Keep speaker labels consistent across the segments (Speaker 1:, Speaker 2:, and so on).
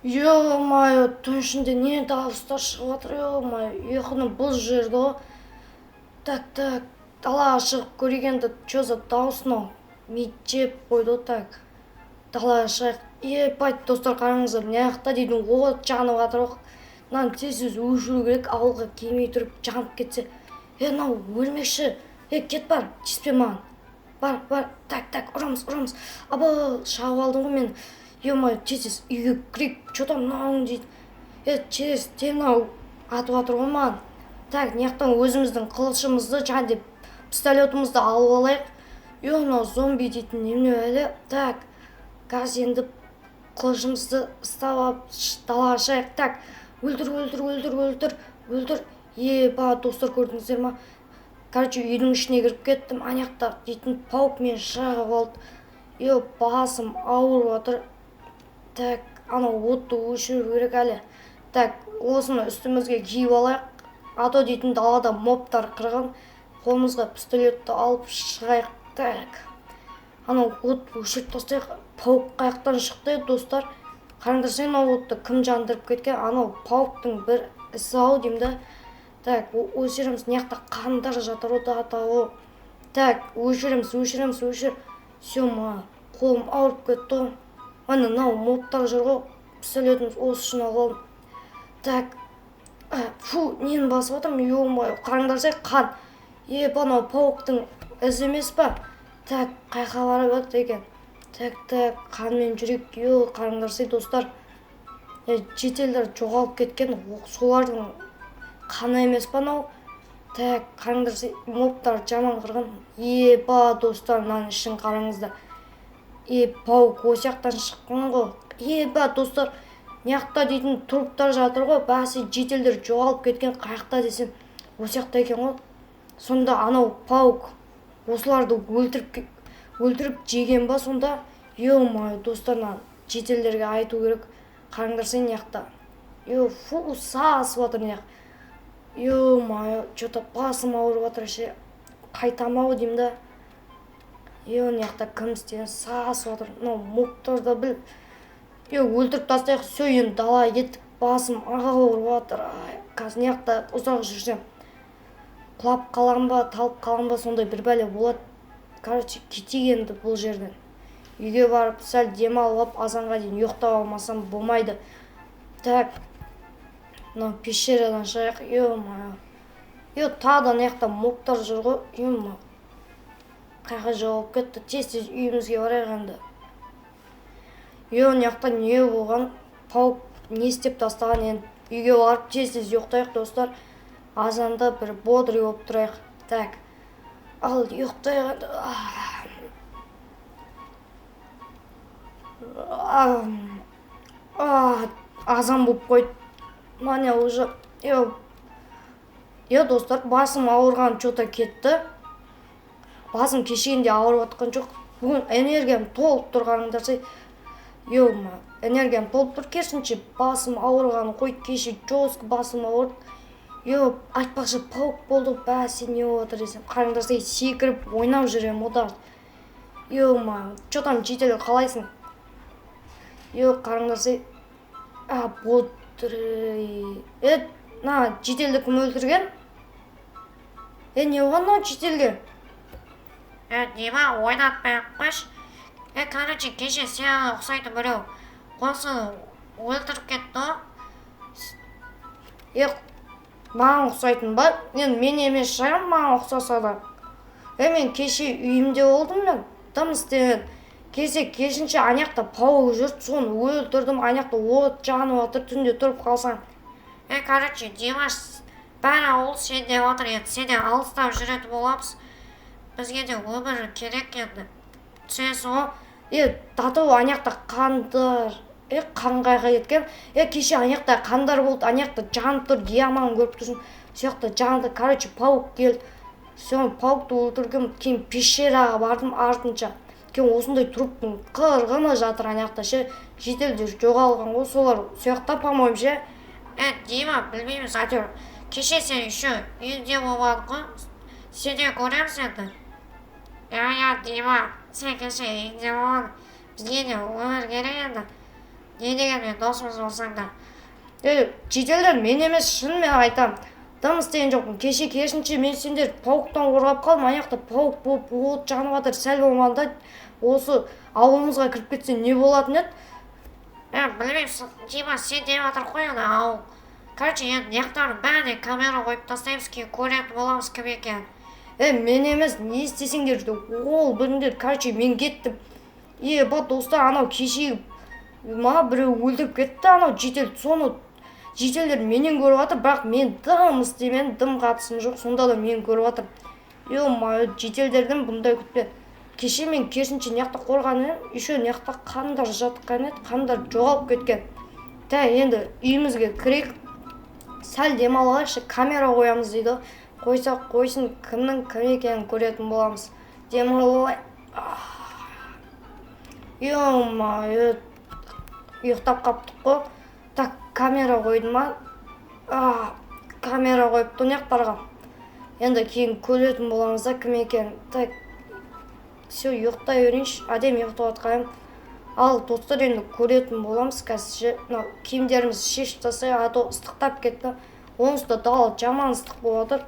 Speaker 1: Ё-моё, түн ішінде не дауыстар шығып жатыр, ё-моё, ұйқының бұл жерде ғой. Так, далаға шығып көргенде, чё за дауыс мынау? Миды жеп қойды ғой, так. Далаға шығайық. Ебать, достар, қараңыздар, мына жақта дейтін от жанып жатыр ғой. Мынаны тез өшіру керек, ауылға келмей тұрып жанып кетсе. Мынау өлмекші. Кет бар, тиіспе маған. Бар, так, ұрамыз. Абы, шағып алдым ғой мен. Ё-моё, тез үйге кірейік, чё там мынауың дейді. Тез, мынау атып жатыр ғой маған. Так, мынаяқтан өзіміздің қылышымызды, жаңа деп пистолетімізді алып алайық. Мынау зомби дейтін немене әлі. Так, қазір енді қылышымызды ұстап алып далаға шығайық. Так, өлтір. Еба, достар, көрдіңіздер ма? Короче, үйдің ішіне кіріп кеттім. Анаяқта дейтін паук мен шығып алды. Басым ауырып жатыр. Так, анау отты өшіру керек әлі. Так, осыны үстімізге киіп алайық. А то дейтін далада мобтар қырған. Қолымызға пистолетті алып шығайық. Так, анау от өшіріп тастайық. Паук қаяқтан шықты, достар. Қараңдар, сен анау отты кім жандырып кеткен? Анау пауктың бір ісі-ау деймін да. Так, өшіреміз. Мынаяқта қандар жатыр ғой. Так, өшіреміз. Все, маған қолым ауырып кетті ғой. Мынау мобтар жүр ғой. Пистолетіміз осы үшін алып. Так, фу, нені басып жатырмын? Ё-моё, қараңдарсай, қан. Анау пауктың ізі емес па? Так, қайқа барып жатыр екен. Так, қанмен жүрек. Қараңдарсай, достар. Жетелдер жоғалып кеткен. Солардың қаны емес па анау? Так, қараңдарсай, мобтар жаман қырған. Достар, мынаның ішін қараңыздар. Паук осияқтан шыққан ғой. Достар, мынаяқта дейтін труптар жатыр ғой. Бәсе жетелдер жоғалып кеткен, қаяқта десем осияқта екен ғой. Сонда анау паук осыларды өлтіріп жеген ба сонда? Ё-моё, достар, жетелдерге айту керек. Қараңдарсай, мынаяқта. Фу, сасып жатыр мынаяқ. Ё-моё, что-то басым ауырып жатыр ше. Қайтамау деймін да. Мынаяқта кім істеген сасып жатыр. Мынау мобтарды біл. Өлтіріп тастайық. Все, енді далаға кеттік. Басым ауырып жатыр. Қазір мынаяқта ұзақ жүрсем құлап қалам ба, талып қалам ба, сондай бір бәле болады. Короче, кетейік енді бұл жерден. Үйге барып сәл демалып, азанға дейін ұйықтап алмасам болмайды. Так, мынау пещерадан шығайық. Ё-моё. Тағы да мынаяқта мобтар жүр ғой. Ё-моё. Қайға жоғалып кетті. Тез үйімізге барайық енді. Мынаяқта не болған? Паук не істеп тастаған? Енді үйге барып тез ұйықтайық, достар. Азанда бір бодрый болып тұрайық. Так, ал ұйықтайық енді. Азан болып қойды. Мане уже. Достар, басым ауырған что-то кетті. Басым кешегенде ауырып отқан жоқ. Бүгін энергиям толып тұрғандарсай. Энергиям толып тұр, керісінше басым ауырған қойды. Кеше жостық басым ауырды. Айтпақшы паук болды. Бәсе не отыр десем. Қараңдарсай, секіріп ойнап жүрем одар. Чё там жетел қалайсың? Қараңдарсай. Бодрый. Жетелді кім өлтірген? Не оған мынау жетелге?
Speaker 2: Дима, ойнатпай-ақ қойшы. Короче, кеше саған ұқсайтын біреу қосын өлтіріп кетті ғой.
Speaker 1: Маған ұқсайтын ба? Мен емес шығарым, маған ұқсаса да. Мен кеше үйімде болдым мен. Дым істеген. Кешінше анаяқта пауық жүрді, соны өлтірдім. Анаяқта от жанып жатыр, түнде тұрып қалсаң.
Speaker 2: Короче, Димаш, бәрі ауыл сенде отыр еді. Сенен алыстап жүретін боламыз. Бізге де өмір керек енді. Түсесің ғой?
Speaker 1: Тату анаяқта қандар. Қанғайға кеткен. Кеше анаяқта қандар болды. Анаяқта жанып тұр, диаман көріп тұрсын. Сояқта жанды. Короче, пауық келді. Соны пауықты өлтіргім. Кейін пещераға бардым артынша. Кейін осындай труптың қырғыны жатыр анаяқта ше. Жетелдер жоғалған ғой, солар сояқта, по-моему ше.
Speaker 2: Дима, білмейміз әйтеуір. Кеше сен еще үйінде болмадың ғой. Сенен көреміз енді. Дима, сен кеше үйінде болмадың. Бізге де өмір керек енді. не дегенмен досымыз болсаң да.
Speaker 1: Жителдер, мен емес, шынымен айтам. Дым істеген жоқпын. Кеше керісінше мен сендер пауықтан қорғап қалдым. Аяқта пауық болып от жанып жатыр. Сәл болмағанда осы ауылымызға кіріп кетсе не болатын еді?
Speaker 2: Білмеймін, Димаш, сен деп жатыр ғой ана ауыл. Короче, енді яқтарын бәріне камера қойып тастаймыз, кейін көретін боламыз кім екен.
Speaker 1: Мен емес, не істесеңдер ол біліңдер. Короче, мен кеттім. Достар, анау кеше ма біреу өлтіріп кетті, анау житель. Соны жителдер менен көріп жатыр, бірақ мен дым істемен, дым қатысым жоқ. Сонда да мен көріп жатыр. Жителдерден бұндай күтпе. Кеше мен керісінше неқта қорған едім, еще неқта қандар жатқан еді, қандар жоғалып кеткен. Енді үйімізге кірейік, сәл демалайықшы, камера қоямыз дейді. Қойсақ қойсын, кімнің кім екенін көретін боламыз. Демалай. Ұйықтап қаптық қой. Камера қойды ма? Камера қойыпты неқтарға. Енді кейін көретін боламыз да кім екенін. Все, ұйықтай өрейінші, әдем ұйықтап атқайым. Ал достар, енді көретін боламыз қазір. Киімдеріміз шешіп тастайық, ато ыстықтап кетті. Онысы да дала жаман ыстық болады.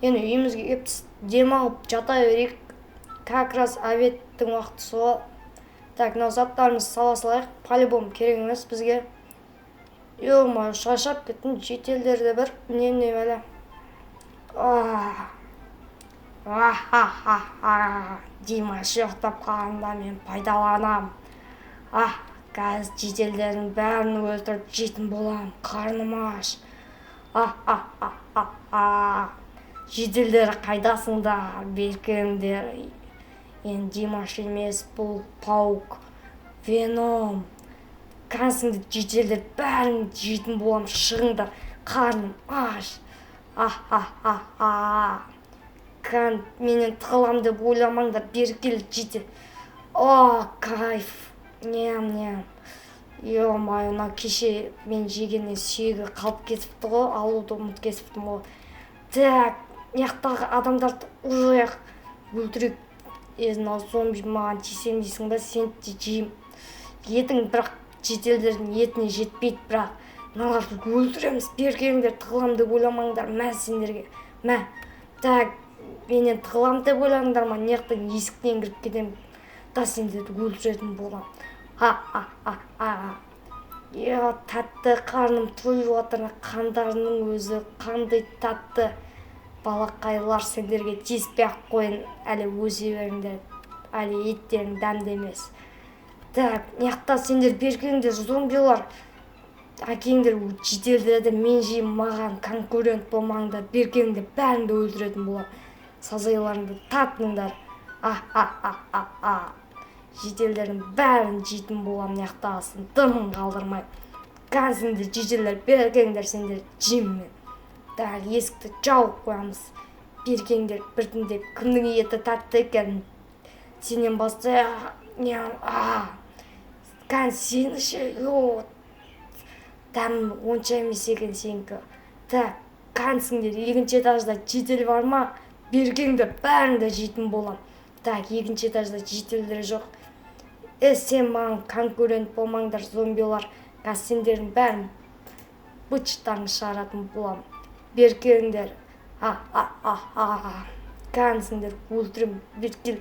Speaker 1: Енді үйімізге кеп демалып жата берейік. Как раз обедтің уақыты сол. Мынау заттарымызды сала салайық. По-любому керек емес бізге. Шаршап кеттім. Жителдерде бір не бәле. Димаш ұйықтап қалғанда мен пайдаланам. Қазір жителдердің бәрін өлтіріп жейтін болам. Қарным аш. Жителдер қайдасыңдар, беркіңдер. Енді Димаш емес, бұл паук, Веном. Қансыңды жителдер бәрін жейтін болам. Шығыңдар, қарным аш. Менен тығылам деп ойламаңдар, беркел жете. Кайф. Ням. Мына кеше мен жегеннен сүйегі қалып кетіпті ғой, алуды ұмыт кетіптім ғой. Неқтағы адамдарды ұжайық, өлтірек. Мынау зомби маған тисем дейсің ба, сен де жейім. Етің бірақ жителдердің етіне жетпейді, бірақ мыналарды өлтіреміз, бергендер тығылам деп ойламаңдар, мә сендерге. Менен тығылам деп ойлаңдар ма, неқтің есіктен кіріп кетем, сендерді өлтіретін болам. Тәтті, қарным тойып отыр, қандарының өзі қандай тәтті. Балақайлар, сендерге тиіспей-ақ қойын, әлі өзе беріңдер, әлі еттерің дәмді емес. Неқта сендер бергендер зомбилар, әкеңдер жителдерді мен жейм, маған конкурент болмаңдар, бергендер бәріңді өлтіретін болам. Сазайларыңды татыңдар. Жителдердің бәрін жейтін болам, неқтағасын, дымын қалдырмай. Қансыңды жителдер бергендер, сендер жейммен. Есікті жауып қоямыз. Бергендер біртіндеп кімнің еті тәтті екен. Сенен басты, сені ше, дәмін онша емес екен сенікі. Қансыңдер, екінші этажда житель бар ма? Бергендер бәріңді жейтін болам. Екінші этажда жителдер жоқ. Сен маған конкурент болмаңдар, зомбилар. Сендердің бәрін бычтарын шығаратын болам. Беркендер. Қансыңдер, өлтірім. Беркел.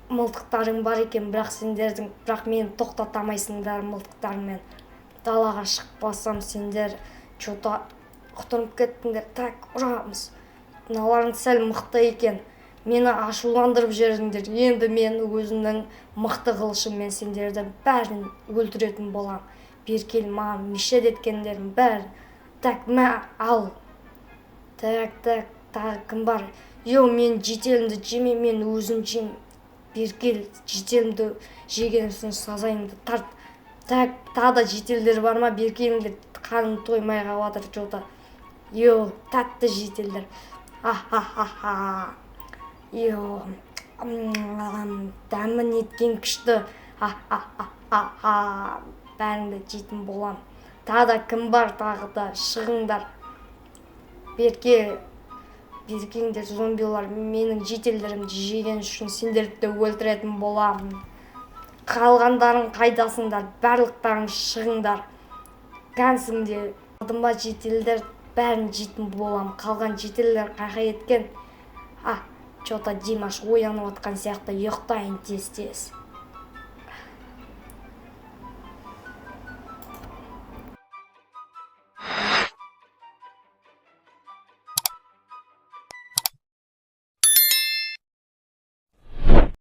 Speaker 1: Мылтықтарың бар екен, бірақ мені тоқтатамайсыңдар мылтықтарыңмен. Далаға шықпасам сендер жота құтырып кеттіңдер. Ұрамыз. Мыналарың сәл мықты екен. Мені ашуландырып жеріңдер. Енді мен өзімнің мықты қылышыммен сендерді бәрін өлтіретін болам. Беркел, маған мешет еткендерін бәрін. Мә, ал. Кім бар? Мен жителімді жеме, мен өзім жем. Беркел, жителімді жеген соң сазайымды тарт. Тағда жителдер бар ма? Беркеліңдер қарым тоймай қалатыр жота. Тәтті жителдер. Дәмін еткен күшті. Бәріңді жейтін болам. Тағда кім бар, тағда шығыңдар. Бергендер зомбилар, менің жителдерімді жеген үшін сендерді өлтіретін болам. Қалғандарың қайдасыңдар, барлықтарың шығыңдар. Кәнсіңдер, алдыма жетелдер, бәрін жейтін болам. Қалған жетелдер қайқа еткен. Что-то Димаш оянып отқан сияқты, ұйықтайын тез-тез.